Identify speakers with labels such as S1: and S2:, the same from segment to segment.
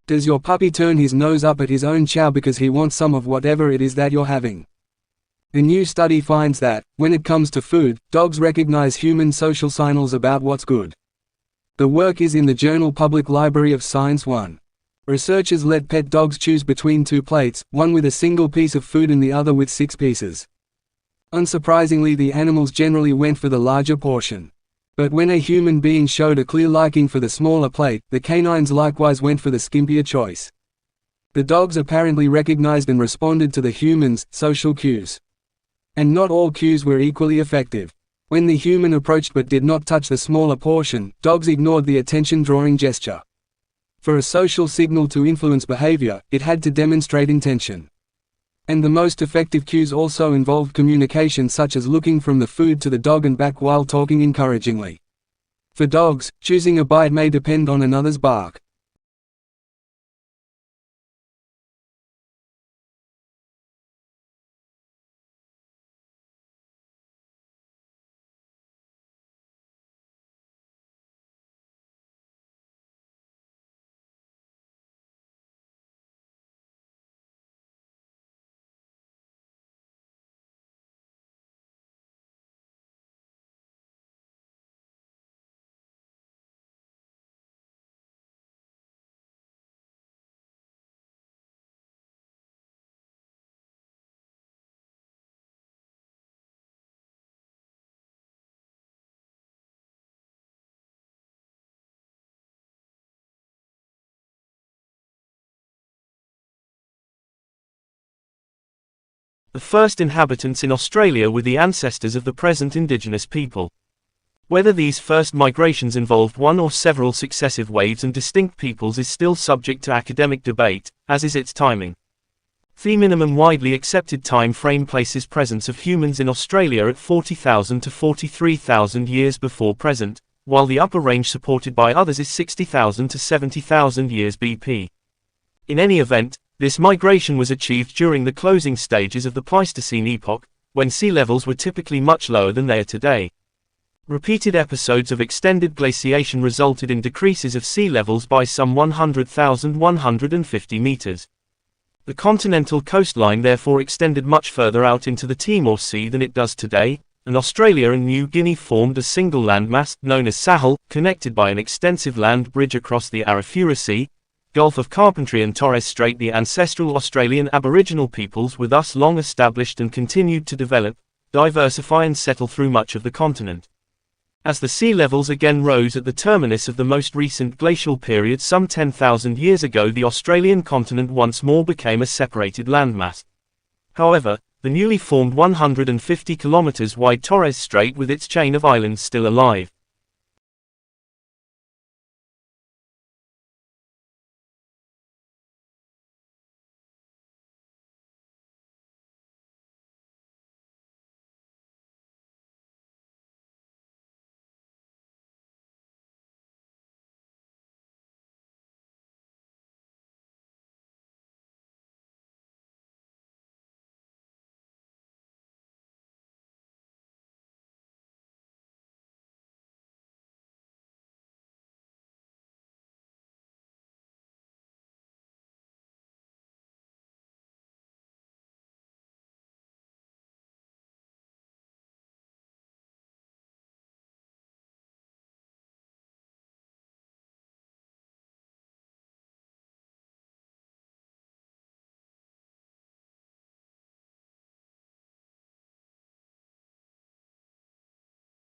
S1: Does your puppy turn his nose up at his own chow because he wants some of whatever it is that you're having? A new study finds that, when it comes to food, dogs recognize human social signals about what's good. The work is in the journal Public Library of Science 1. Researchers let pet dogs choose between two plates, one with a single piece of food and the other with 6 pieces. Unsurprisingly, the animals generally went for the larger portion. But when a human being showed a clear liking for the smaller plate, the canines likewise went for the skimpier choice. The dogs apparently recognized and responded to the humans' social cues. And not all cues were equally effective. When the human approached but did not touch the smaller portion, dogs ignored the attention-drawing gesture. For a social signal to influence behavior, it had to demonstrate intention. And the most effective cues also involved communication, such as looking from the food to the dog and back while talking encouragingly. For dogs, choosing a bite may depend on another's bark.
S2: The first inhabitants in Australia were the ancestors of the present indigenous people. Whether these first migrations involved one or several successive waves and distinct peoples is still subject to academic debate, as is its timing. The minimum widely accepted time frame places presence of humans in Australia at 40,000 to 43,000 years before present, while the upper range supported by others is 60,000 to 70,000 years BP. In any event, this migration was achieved during the closing stages of the Pleistocene epoch, when sea levels were typically much lower than they are today. Repeated episodes of extended glaciation resulted in decreases of sea levels by some 100,150 meters. The continental coastline therefore extended much further out into the Timor Sea than it does today, and Australia and New Guinea formed a single landmass, known as Sahel, connected by an extensive land bridge across the Arafura Sea, Gulf of Carpentry and Torres Strait. The ancestral Australian Aboriginal peoples were thus long established and continued to develop, diversify and settle through much of the continent. As the sea levels again rose at the terminus of the most recent glacial period some 10,000 years ago, the Australian continent once more became a separated landmass. However, the newly formed 150 kilometers wide Torres Strait with its chain of islands still alive.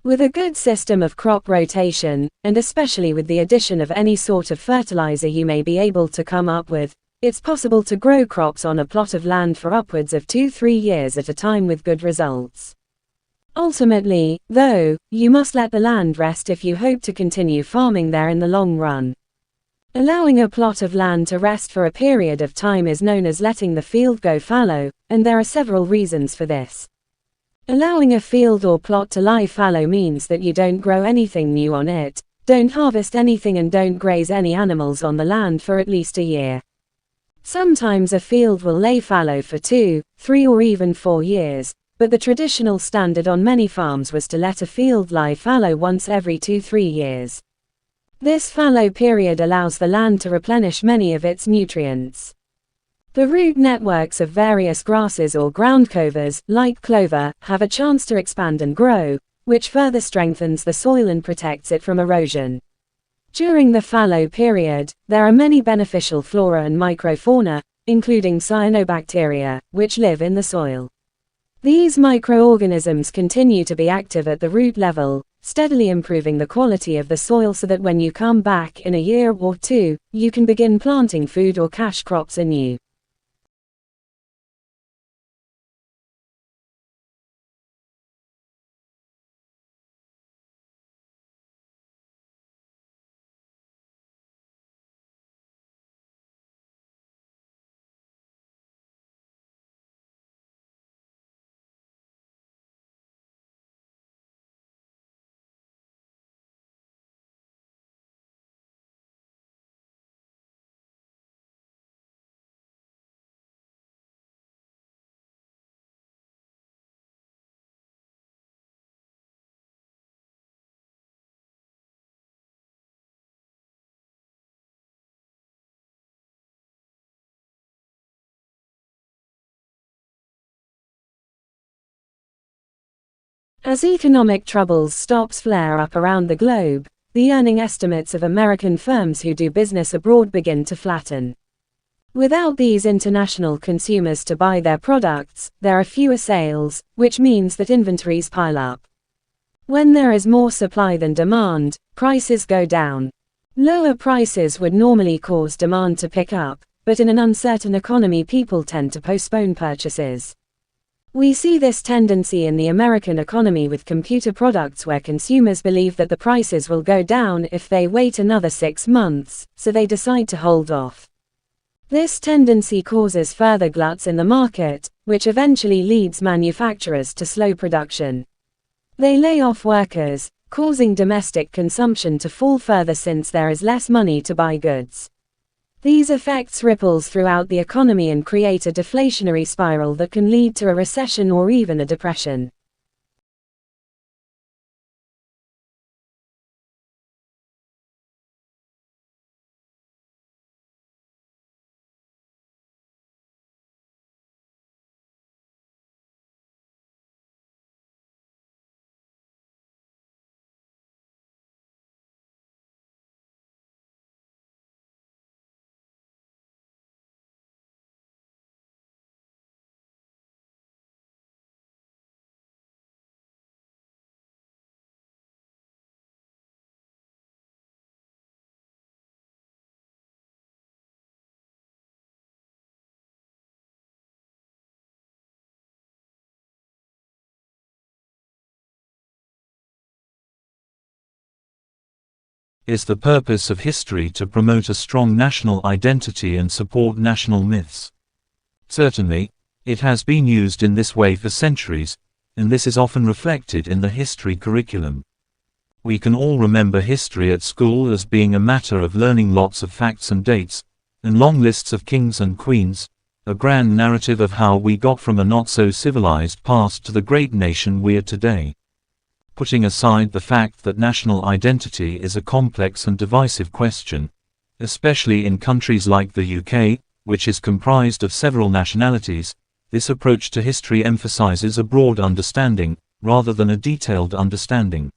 S3: With a good system of crop rotation, and especially with the addition of any sort of fertilizer you may be able to come up with, it's possible to grow crops on a plot of land for upwards of 2-3 years at a time with good results. Ultimately, though, you must let the land rest if you hope to continue farming there in the long run. Allowing a plot of land to rest for a period of time is known as letting the field go fallow, and there are several reasons for this. Allowing a field or plot to lie fallow means that you don't grow anything new on it, don't harvest anything and don't graze any animals on the land for at least a year. Sometimes a field will lay fallow for 2, 3 or even 4 years, but the traditional standard on many farms was to let a field lie fallow once every 2-3 years. This fallow period allows the land to replenish many of its nutrients. The root networks of various grasses or ground covers, like clover, have a chance to expand and grow, which further strengthens the soil and protects it from erosion. During the fallow period, there are many beneficial flora and microfauna, including cyanobacteria, which live in the soil. These microorganisms continue to be active at the root level, steadily improving the quality of the soil so that when you come back in a year or two, you can begin planting food or cash crops anew. As economic troubles flare up around the globe, the earning estimates of American firms who do business abroad begin to flatten. Without these international consumers to buy their products, there are fewer sales, which means that inventories pile up. When there is more supply than demand, prices go down. Lower prices would normally cause demand to pick up, but in an uncertain economy people tend to postpone purchases. We see this tendency in the American economy with computer products where consumers believe that the prices will go down if they wait another 6 months, so they decide to hold off. This tendency causes further gluts in the market, which eventually leads manufacturers to slow production. They lay off workers, causing domestic consumption to fall further since there is less money to buy goods. These effects ripples throughout the economy and create a deflationary spiral that can lead to a recession or even a depression.
S4: Is the purpose of history to promote a strong national identity and support national myths? Certainly, it has been used in this way for centuries, and this is often reflected in the history curriculum. We can all remember history at school as being a matter of learning lots of facts and dates, and long lists of kings and queens, a grand narrative of how we got from a not-so-civilized past to the great nation we are today. Putting aside the fact that national identity is a complex and divisive question, especially in countries like the UK, which is comprised of several nationalities, this approach to history emphasizes a broad understanding, rather than a detailed understanding.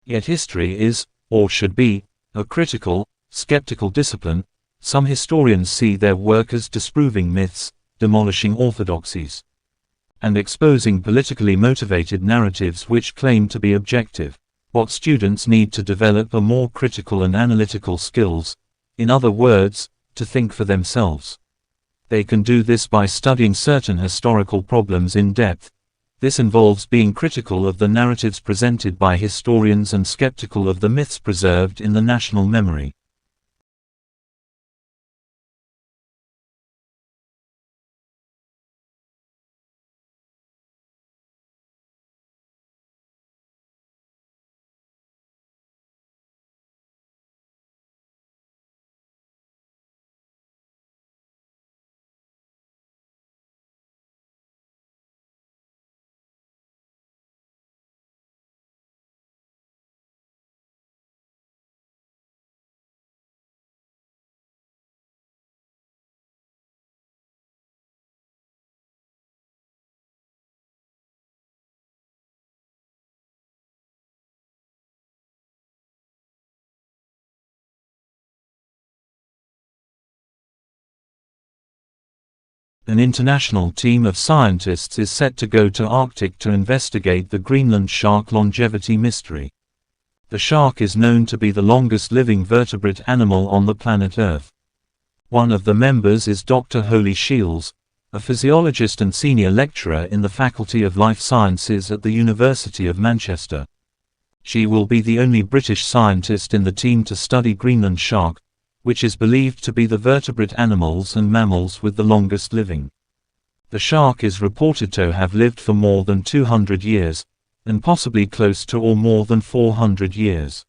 S4: Yet history is, or should be, a critical, skeptical discipline. Some historians see their work as disproving myths, demolishing orthodoxies, and exposing politically motivated narratives which claim to be objective. What students need to develop are more critical and analytical skills, in other words, to think for themselves. They can do this by studying certain historical problems in depth. This involves being critical of the narratives presented by historians and skeptical of the myths preserved in the national memory. An international team of scientists is set to go to Arctic to investigate the Greenland shark longevity mystery. The shark is known to be the longest living vertebrate animal on the planet Earth. One of the members is Dr. Holly Shields, a physiologist and senior lecturer in the Faculty of Life Sciences at the University of Manchester. She will be the only British scientist in the team to study Greenland shark, which is believed to be the vertebrate animals and mammals with the longest living. The shark is reported to have lived for more than 200 years, and possibly close to or more than 400 years.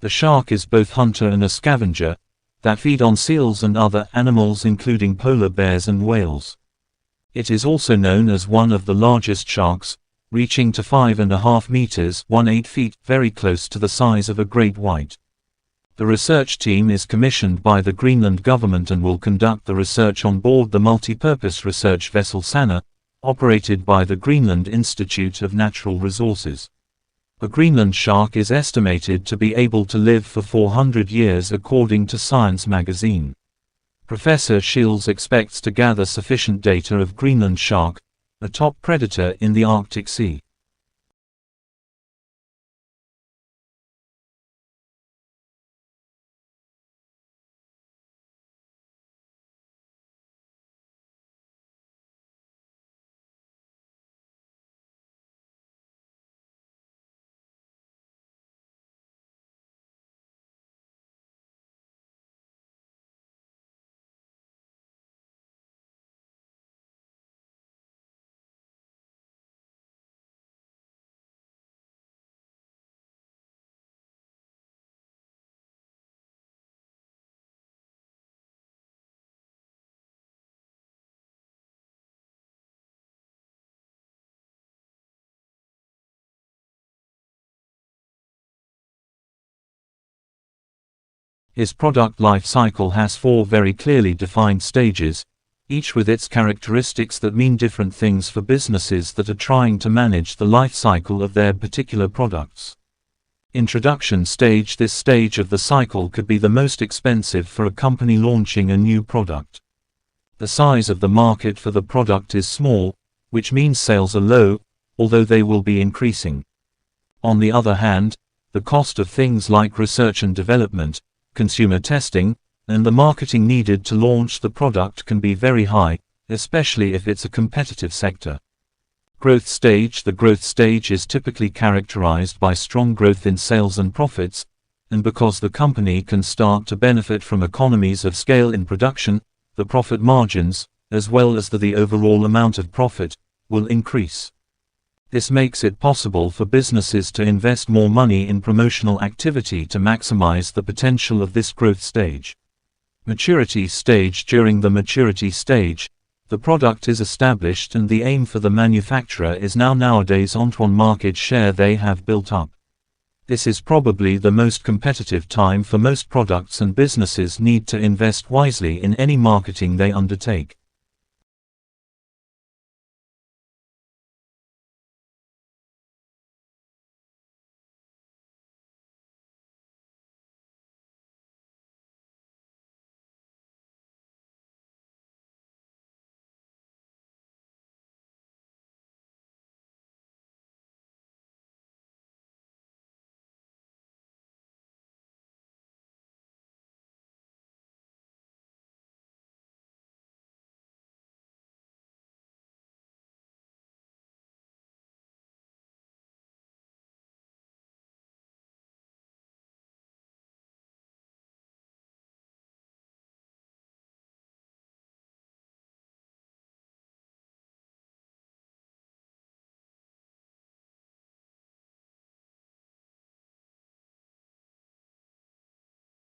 S4: The shark is both hunter and a scavenger, that feed on seals and other animals including polar bears and whales. It is also known as one of the largest sharks, reaching to 5.5 meters (18 feet), very close to the size of a great white. The research team is commissioned by the Greenland government and will conduct the research on board the multi-purpose research vessel Sanna, operated by the Greenland Institute of Natural Resources. A Greenland shark is estimated to be able to live for 400 years according to Science magazine. Professor Shields expects to gather sufficient data of Greenland shark, a top predator in the Arctic Sea. His product life cycle has 4 very clearly defined stages, each with its characteristics that mean different things for businesses that are trying to manage the life cycle of their particular products. Introduction stage. This stage of the cycle could be the most expensive for a company launching a new product. The size of the market for the product is small, which means sales are low, although they will be increasing. On the other hand, the cost of things like research and development, consumer testing, and the marketing needed to launch the product can be very high, especially if it's a competitive sector. Growth stage. The growth stage is typically characterized by strong growth in sales and profits, and because the company can start to benefit from economies of scale in production, the profit margins, as well as the overall amount of profit, will increase. This makes it possible for businesses to invest more money in promotional activity to maximize the potential of this growth stage. Maturity stage. During the maturity stage, the product is established and the aim for the manufacturer is nowadays onto market share they have built up. This is probably the most competitive time for most products, and businesses need to invest wisely in any marketing they undertake.